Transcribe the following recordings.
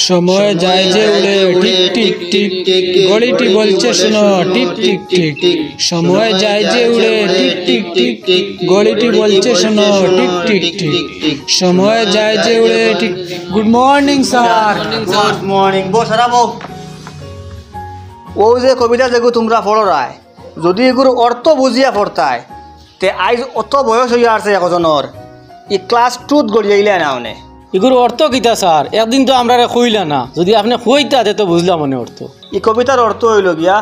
সময় যায় যে উড়ে টিক টিক টিক টিক ঘড়িটি বলছে শোনো টিক টিক টিক টিক সময় যায় যে উড়ে টিক টিক টিক টিক ঘড়িটি বলছে শোনো টিক টিক টিক সময় যায় যে উড়ে টিক। Good morning sir. Good morning. বসারা বউ, ও যে কবিতা যেগু তোমরা পড়ো রায়, যদি এগুলো অর্থ বুঝিয়া পড়তায় তে আইজ অত বয়স হইয়া আছে একজনের ই ক্লাস 2 গড়িয়াইলে না মানে এগুলো অর্থ কিতা স্যার? একদিন তো আমরা কইলা না, যদি আপনি কইতা তো বুঝলাম মনে অর্থ। এই কবিতার অর্থ হইল গিয়া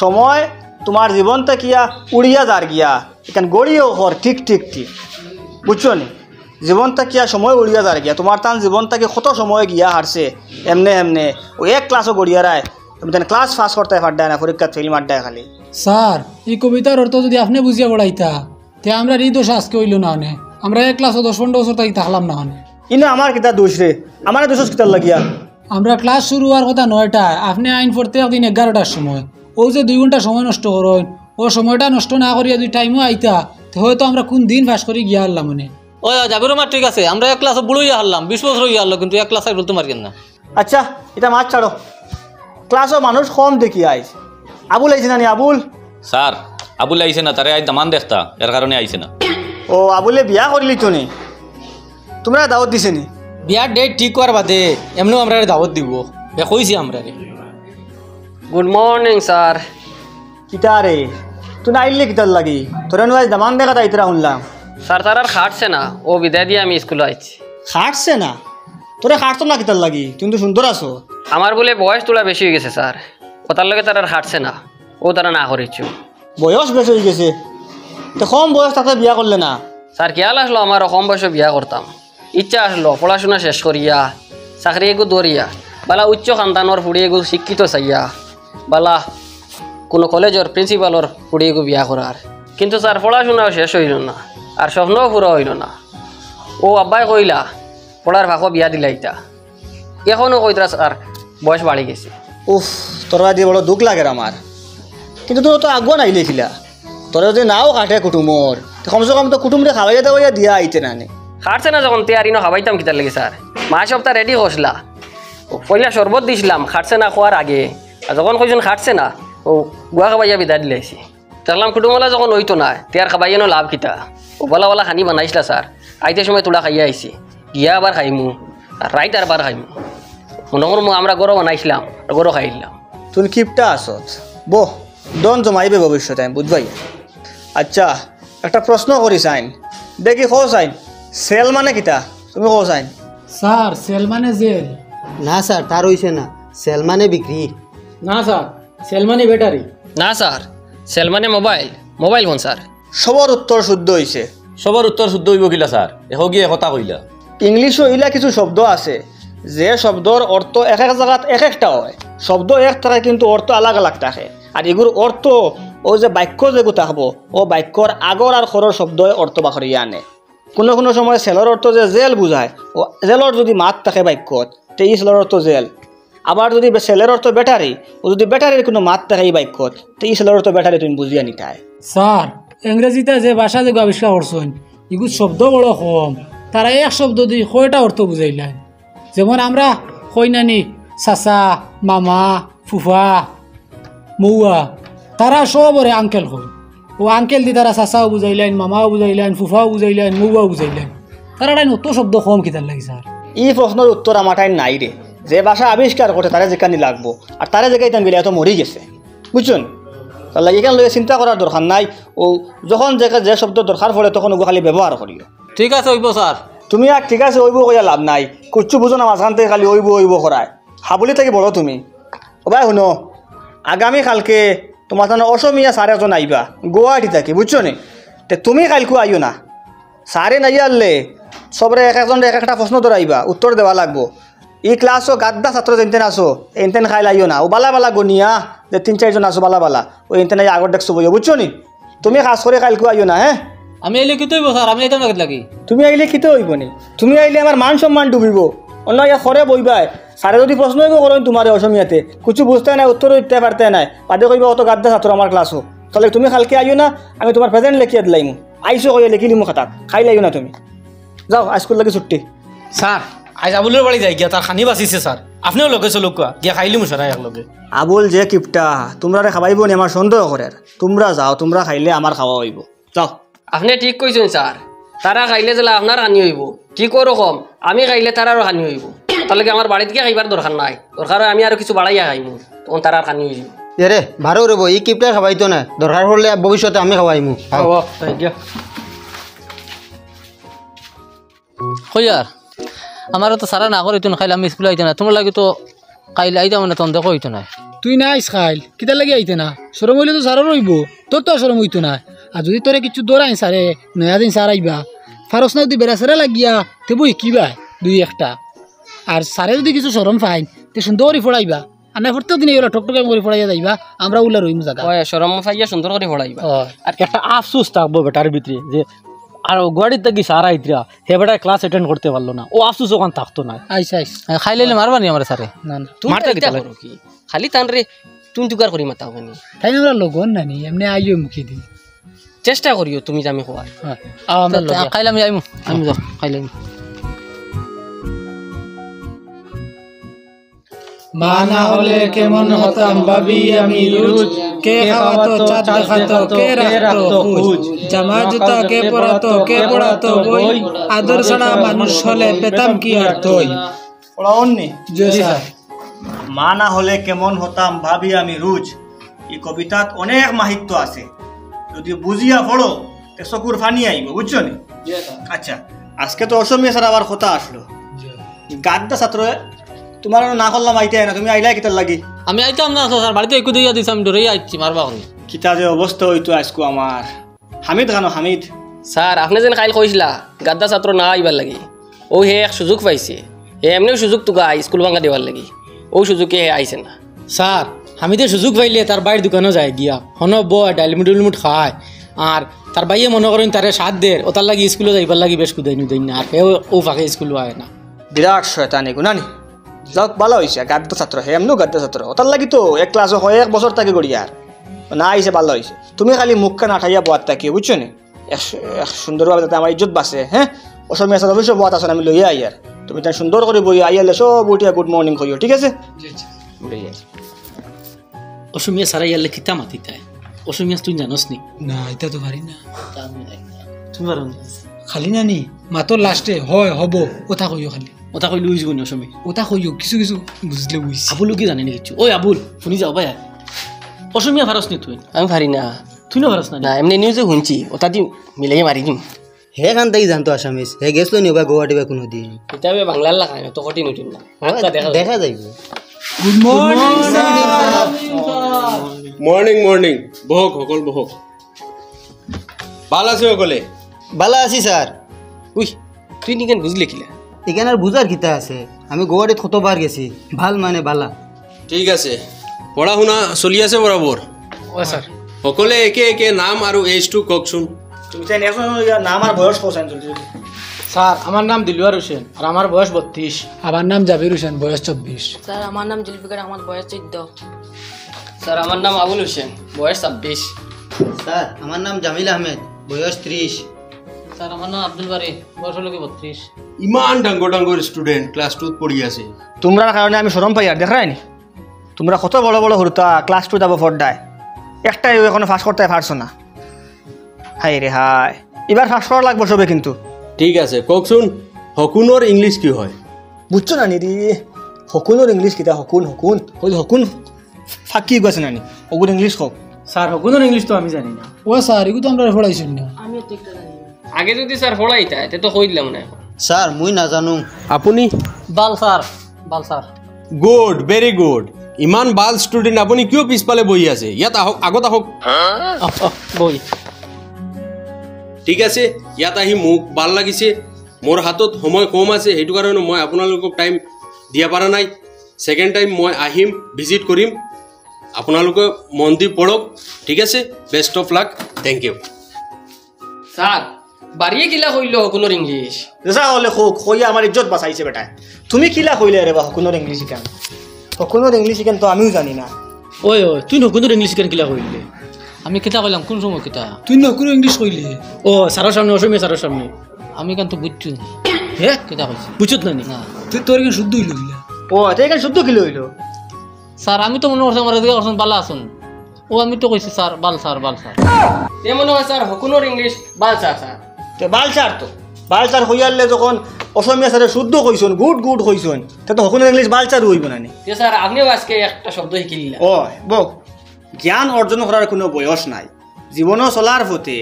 সময় তোমার জীবনটা কিয়া উড়িয়া যার গিয়া এখান গড়িয়েও হর ঠিক ঠিক ঠিক, বুঝছো নি? জীবনটা কিয়া সময় উড়িয়া যার গিয়া তোমার তান জীবনটাকে কত সময় গিয়া হারছে এমনে এমনে ও এক ক্লাসও গড়িয়া রায় তুমি তেন ক্লাস পাস করতে পারডায় না, পরীক্ষাত ফেল মারডায় খালি। স্যার এই কবিতার অর্থ যদি আপনি বুঝিয়া পড়াইতা তে আমরা এই দোষ আজকে হইল না অনে, আমরা এক ক্লাসও 10-15 বছর তাই থাকলাম না অনে। ইনো আমার কিতা দোষ রে, আমার দোষ কিতার লাগিয়া? আমরা ক্লাস শুরু হওয়ার কথা 9টায়, আপনি আইন পড়তে একদিন 11টার সময়। ও যে 2 ঘন্টা সময় নষ্ট করেন, ও সময়টা নষ্ট না করিয়া যদি টাইমও আইতা তো হয়তো আমরা কোন দিন পাস করি গিয়া হারলাম মানে। ওই যাবির মা ঠিক আছে, আমরা এক ক্লাসে বুড়োই হারলাম, 20 বছর হইয়া হারলো, কিন্তু এক ক্লাস আর বলতে পারবেন না। আচ্ছা এটা মাছ ছাড়ো, ক্লাসও মানুষ কম দেখি আইস। আবুল আইছে না নি? আবুল স্যার আবুল আইছে না, তারে আজ দামান দেখতা এর কারণে আইছে না। ও আবুলে বিয়া করলি তো নি? তোমরা দাওয়াত দিছে নি? বিয়ার ডেট ঠিক করার বাদে এমনিও আমরা দাওয়াত দিব, কইছি আমরা। Good morning sir. কিতা রে তুই আইলি কিতার লাগি? তোরা নয় দামান দেখা তাইতরা শুনলাম। স্যার তার আর খাটছে না, ও বিদায় দিয়ে আমি স্কুলে আইছি। খাটছে না? তোরা খাটতো না কিতার লাগি? তুমি তো সুন্দর আছো। আমার বলে বয়স তোলা বেশি হয়ে গেছে স্যার, ওটার লগে তার আর খাটছে না, ও তারা না করেছো। বয়স বেশি হয়ে গেছে তো কম বয়স তাতে বিয়া করলে না? স্যার খেয়াল আসলো আমার কম বয়সে বিয়া করতাম, ইচ্ছা আসলো পড়াশোনা শেষ করিয়া চাকরি এগু দরিয়া বালা উচ্চ খানদানোর ফুড়ি এগু শিক্ষিত চাইয়া বালা কোনো কলেজের প্রিন্সিপালর ফুড়ি এগু বিয়া করার। কিন্তু স্যার পড়াশোনাও শেষ হইল না, আর স্বপ্নও পুরো হইল না। ও আব্বাই কইলা পড়ার ভাগও বিয়া দিলা ইটা, এখনও কইতরা স্যার বয়স বাড়ি গেছে। উফ তোরা দিয়ে বড় দুঃখ লাগে আমার। কিন্তু তোর তো আগুয়া নাইলে খিলা, তোরা যদি নাও কাটে কুটুমর কমসে কম তো কুটুমরে খাওয়াইয়া দাওয়াইয়া দিয়া আইতে না নে। খাটছে না যখন তেয়ারি খাবাইতাম কিতার লাগে স্যার, মাস সপ্তাহ রেডি করছিলা, পয়লা শরবত দিছিলাম খাটছে না খোয়ার আগে, আর যখন কইজন খাটছে না ও গুয়া খাবাইয়া বিদায় দিলাইছি। দেখলাম কুটুমলা যখন হইতো না তেয়ার খাবাইয়ানো লাভ কিতা, ও বলা বলা খানি বানাইছিলা স্যার, আইতে সময় তোলা খাইয়া আইছি, গিয়া আবার খাইমু আর রাইত আর বার খাইমু। মনে করমু আমরা গরো বানাইছিলাম গরো খাইলাম। তুই কিপটা আসত বহ দন জমাইবে ভবিষ্যতে আমি বুঝবাই। আচ্ছা একটা প্রশ্ন করিস আইন দেখি খোঁজ আইন, সেল মানে কিতা তুমি খোঁজ আইন? স্যার সেল মানে জেল না স্যার, তার হইছে না, সেল মানে বিক্রি। না স্যার, সেল মানে ব্যাটারি। না স্যার, সেল মানে মোবাইল, মোবাইল ফোন স্যার। সবর উত্তর শুদ্ধ হইছে। সবার উত্তর শুদ্ধ হইব কিলা স্যার? এখন গিয়ে কথা কইলা। ইংলিশও ইলা কিছু শব্দ আছে যে শব্দর অর্থ এক এক জায়গাত এক একটা হয়, শব্দ এক থাকে কিন্তু অর্থ আলাগ আলাগ থাকে। আর এগুর অর্থ ও যে বাক্য যেগু থাকবো ও বাক্যর আগর আর খরর শব্দ অর্থ বাখরিয়া আনে। কোনো কোনো সময় সেলর অর্থ যে জেল বুঝায়, ও জেলর যদি মাত থাকে বাক্যত তে ই সেলর অর্থ জেল। আবার যদি সেলের অর্থ ব্যাটারি, ও যদি ব্যাটারির কোনো মাত থাকে এই বাক্যত তে ই সেলর অর্থ ব্যাটারি তুমি বুঝিয়া নিতায়। স্যার ইংরেজিতে যে ভাষা যে আবিষ্কার করছেন এগুলো শব্দ বড় কম, তারা এক শব্দ দিয়ে কয়টা অর্থ বুঝাইলেন। যেমন আমরা কই নানি চাচা, মামা, ফুফা, মৌয়া, তারা সবরে আঙ্কেল কই। ও আঙ্কেল দি তারা চাচাও বুঝাইলেন, মামাও বুঝাইলেন, ফুফাও বুঝাইলেন, মৌয়াও বুঝাইলেন। তারা তাই অত শব্দ কম কিতার লাগে স্যার? এই প্রশ্নের উত্তর আমার টাইম নাই রে। যে ভাষা আবিষ্কার করতে তারা যেখানে লাগবো আর তারা জায়গায় তান গেলে এত মরি গেছে, বুঝছেন? তার লাগে এখানে লইয়া চিন্তা করার দরকার নাই। ও যখন যে শব্দ দরকার পড়ে তখন ওগুলো খালি ব্যবহার করিও। ঠিক আছে হইব স্যার। তুমি আর ঠিক আছে ওইব কইয়া লাভ নাই, কুচ্ছু বুঝো না মাঝখান থেকে খালি ওইব ওইব করায় হাবলি থেকে বলো তুমি। ও ভাই শুনো, আগামী কালকে তোমার তাহলে অসমীয়া স্যার একজন আইবা গুয়াহাটি থাকি, বুঝছো নি? তে তুমি কালকে আইও না, স্যারে নাই আনলে সবরে এক একজন এক একটা প্রশ্ন ধরাইবা, উত্তর দেওয়া লাগবো। এই ক্লাসও গাদ্দা ছাত্র যেনতেন আসো এনতেন খাই লাইও না, ও বালা বালা গনিয়া যে 3-4জন আসো বালা বালা ও এনতেন আগর দেখছো বইও, বুঝছো নি? তুমি খাস করে কালকে আইও না। হ্যাঁ আমি এলে কি হইব স্যার? আমি এটা লাগি তুমি আইলে কিতে হইব নি? তুমি আইলে আমার মান সম্মান ডুবিব। অন্য ইয়া খরে বইবাই স্যারে যদি প্রশ্ন হইব করেন তোমার অসমীয়াতে কিছু বুঝতে নাই, উত্তর দিতে পারতে নাই, বাদে কইবা অত গাদ্দা ছাত্র আমার ক্লাসও। তাহলে তুমি কালকে আইও না, আমি তোমার প্রেজেন্ট লিখিয়ে দিলাইমু, আইসো কইয়া লিখিলি মো খাতাত, খাই লাইও না তুমি। যাও স্কুল লাগে ছুটি। স্যার আজ আবুলের বাড়ি যাই গিয়া, তার খানি বাঁচিছে স্যার। আপনিও লগে চলুক গিয়া খাইলি মুসারা এক লগে আবুল যে কিপটা তোমরা খাবাইব নি আমার সন্দেহ করে তোমরা যাও তোমরা খাইলে আমার খাওয়া হইব যাও আপনি ঠিক কইছেন স্যার তারা খাইলে যেলা আপনার হানি হইব ঠিক ওরকম আমি খাইলে তারারও হানি হইব তাহলে আমার বাড়িতে গিয়ে খাইবার দরকার নাই দরকার হয় আমি আরো কিছু বাড়াইয়া খাইমু তখন তারার হানি হইব এরে ভালো রব ই কিপটাই খাবাইতো না দরকার হলে ভবিষ্যতে আমি খাওয়াইমু কইয়ার আমারও তো সারা না করিত না খাইলে আমি স্কুলে আইতে না তোমার লাগে তো খাইলে আইতাম না তখন দেখো হইতো না তুই নাইস খাইল কিতা লাগে আইতে না সরম হইলে তো সারও রইব তোর তো সরম হইতো না আর যদি তোরে কিছু দৌড়াই সারে নয়া দিন সার আইবা ফারস না যদি বেড়া সারা লাগিয়া তে বই কিবা দুই একটা আর সারে যদি কিছু সরম পাই তে সুন্দরই ফড়াইবা আর না প্রত্যেক দিন এগুলো টকটকে করে ফড়াইয়া যাইবা আমরা উল্লা রইমু জায়গা ওই শরম ফাইয়া সুন্দর করে পড়াইবা আর একটা আফসোস থাকবো বেটার ভিতরে যে আর গুয়াহাটির থেকে সারা আইতরা হে বেটা ক্লাস অ্যাটেন্ড করতে পারলো না ও আফসোস ওখান থাকতো না আইস আইস খাইলে মারবানি আমার সারে না না তুমি মারতে এটা কিতা করো কি খালি তান রে তুমি তুকার করি মাতা হবেনি তাই আমরা লগন নানি এমনি আইও মুখে দিই চেষ্টা করিও তুমি জামি খোয়া হ্যাঁ আমরা লগে খাইলে আমি আইমু আমি যাও খাইলে মা না হলে কেমন হতাম ভাবি আমি রোজ কে খাওয়াতো চাঁদ দেখাতো কে রাখতো খুঁজ জামা জুতা কে পরাতো কে পড়াতো বই আদর ছাড়া মানুষ হলে পেতাম কি আর তুই পড়াওন নি জি স্যার মা না হলে কেমন হতাম ভাবি আমি রুজ এই কবিতাত অনেক মাহিত্য আছে যদি বুঝিয়া পড়ো তে চকুর ফানি আইব বুঝছো নি আচ্ছা আজকে তো অসমীয়া স্যার আবার কথা আসলো গাদ্দা ছাত্র তোমার না করলাম আইতে না তুমি আইলাই কিতার লাগি আমি আইতাম না স্যার বাড়িতে একটু দিয়া দিছি আমি ডরেই আইছি মারবা হনি কিতা যে অবস্থা হইতো আজকে আমার হামিদ খানো হামিদ স্যার আপনি যেন খাইল কইছিলা গাদ্দা ছাত্র না আইবার লাগি ও হে এক সুযোগ পাইছে হে এমনিও সুযোগ তোকা স্কুল ভাঙা দেওয়ার লাগি ও সুযোগে হে আইছে না স্যার আমি তো সুযোগ পাইলে তার বাইরের দোকানে যায় গিয়া হন বয় ডালমুট খায় আর তার বাইয়ে মনে করেন তারে সাত দের ও তার লাগি স্কুলে যাইবার লাগি বেশ কুদাই নুদাই না আর ও ফাঁকে স্কুল আয় না বিরাট শয়তানি গুনানি যাক ভালো হয়েছে গাদ্দা ছাত্র হে এমনিও গাদ্দা ছাত্র ওটার লাগি তো এক ক্লাস হয় এক বছর থাকে গড়িয়ার না আইসে ভালো হয়েছে তুমি খালি মুখকে না ঠাইয়া বোয়াত থাকি বুঝছো নি সুন্দরভাবে যাতে আমার ইজ্জত বাঁচে হ্যাঁ অসমীয়া স্যার অবশ্যই বোয়াত আছে আমি লইয়া আইয়ার তুমি তাই সুন্দর করে বই আইয়ালে সব উঠিয়া গুড মর্নিং কইও ঠিক আছে অসমীয়া সারা ইয়ালে খিতা মাতি তাই অসমীয়া তুই জানোস নি না এটা তো পারি না তুমি পারো খালি নানি মাতর লাস্টে হয় হব ওটা কইও খালি ওটা কইলে উইজ গুণ অসমীয়া ওটা কইও কিছু কিছু বুঝলে বুঝছি আবুলও কি জানে নি কিছু ওই আবুল শুনি যাও ভাই অসমীয়া ভারস নি তুই আমি পারি না তুই না ভারস না না এমনি নিউজে শুনছি ওটা দিম মিলাই মারি দিম হে খান তাই জানতো আসামিস হে গেছিল নি বা গুয়াহাটি বা কোনো দিন কিতাবে বাংলার লাগাই তো কঠিন উঠিম না দেখা যাইব good morning sir morning morning বহক সকল বহক ভাল আছে সকলে বালা আছি স্যার উই তুই নিকেন বুঝলে কিলা এখানে আর বুঝার কিতা আছে আমি গুয়াহাটিত কতবার গেছি ভাল মানে বালা ঠিক আছে পঢ়া শুনা চলি আছে বরাবর ও স্যার সকলে একে একে নাম আৰু এজটো কওকচোন তুমি তাই নেক্সট নাম আর বয়স পৌঁছান চলছে স্যার আমার নাম দিলওয়ার হোসেন আর আমার বয়স 32 আমার নাম জাবির হোসেন বয়স 24 স্যার আমার নাম জুলফিকার আহমদ বয়স 14 স্যার আমার নাম আবুল হোসেন বয়স 26 স্যার আমার নাম জামিল আহমেদ বয়স 30 স্যার আমার নাম আব্দুল বারি বয়স হলো কি 32 ইমান ডাঙৰ ডাঙৰ ষ্টুডেণ্ট ক্লাছ 2ত পঢ়ি আছে তোমরা কারণে আমি শরম পাই আর দেখাই নি তোমরা কত বড় বড় হরতা ক্লাস 2 যাব ফোরডায় একটাই এখনো ফার্স্ট করতে পারছো না হাই রে হাই এবার ফার্স্ট করা লাগবে সবে কিন্তু ঠিক আছে কওকচোন হকুনৰ ইংলিছ কি হয় বুঝছো না নিদি হকুনের ইংলিশ কিতা হকুন হকুন ওই হকুন ফাঁকি গেছে নানি হকুন ইংলিশ হোক স্যার হকুনের ইংলিশ তো আমি জানি না ও স্যার এগুলো তো আমরা পড়াইছি না আমিও ঠিকটা জানি না আগে যদি স্যার পড়াইতা তে তো কই দিলাম না স্যার মুই নাজানো আপুনি বাল স্যার গুড ভেৰি গুড ইমান ভাল ষ্টুডেণ্ট আপুনি কিয় পিছফালে বহি আছে ইয়াত আহক আগত আহক বই ঠিক আছে ইয়াত আহি মোক ভাল লাগিছে মোৰ হাতত সময় কম আছে সেইটো কাৰণে মই আপোনালোকক টাইম দিয়া পৰা নাই ছেকেণ্ড টাইম মই আহিম ভিজিট কৰিম আপোনালোকে মন দি পঢ়ক ঠিক আছে best of luck thank you sir বাড়িয়ে কিলা কইলো হকুনের ইংলিশ যা হলে হোক হইয়া আমার ইজ্জত বাঁচাইছে বেটায় তুমি কিলা কইলে রে বা হকুনের ইংলিশ শিখান হকুনের ইংলিশ শিখান তো আমিও জানি না ওই তুই হকুনের ইংলিশ কেন কিলা কইলে আমি কিতা কইলাম কোন সময় কিতা তুই নকুর ইংলিশ কইলে ও স্যারের সামনে অসমীয়া স্যারের সামনে আমি কিন্তু বুঝছি হে কিতা কইছি বুঝছত না নি তুই তোর কেন শুদ্ধ হইল দিলা ও তাই এখানে শুদ্ধ কিলো হইলো স্যার আমি তো মনে করছি আমার এদিকে করছেন বালা আসুন ও আমি তো কইছি স্যার বাল স্যার এ মনে হয় স্যার হকুনোর ইংলিশ বাল স্যার স্যার তো বালচার হইয়ারলে যখন অসমীয়া স্যারে শুদ্ধ কইছন গুড গুড কইছন তা তো সকলের ইংলিশ বালচার হইব না নি যে স্যার আপনিও আজকে একটা শব্দ শিখিলা ও বক জ্ঞান অর্জন করার কোনো বয়স নাই জীবনও চলার পথে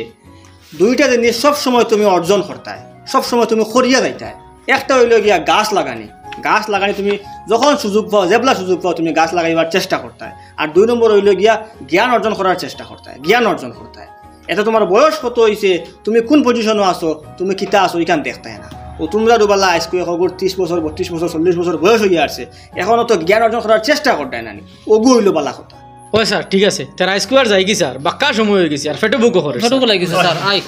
দুইটা জিনিস সবসময় তুমি অর্জন করতায় সবসময় তুমি করিয়া যাইতায় একটা হইল গিয়া গাছ লাগানি তুমি যখন সুযোগ পাও যেবলা সুযোগ পাও তুমি গাছ লাগাইবার চেষ্টা করতায় আর 2 নম্বর হইল গিয়া জ্ঞান অর্জন করার চেষ্টা করতায় জ্ঞান অর্জন করতায় এটা তোমার বয়স কত হয়েছে তুমি কোন পজিশনও আছো তুমি কিতা আছো এখান দেখতায় না ও তোমরা দুবেলা স্কুলে খবর 30 বছর 32 বছর 40 বছর বয়স হইয়া আসছে এখনও তো জ্ঞান অর্জন করার চেষ্টা করতায় না ওগু হইল বালা কথা ওই স্যার ঠিক আছে তারা স্কোয়ার যাই কি স্যার বাক্কা সময় হয়ে গেছে আর ফেটো বুকও করে ফটোগুলো লাগিছে স্যার আই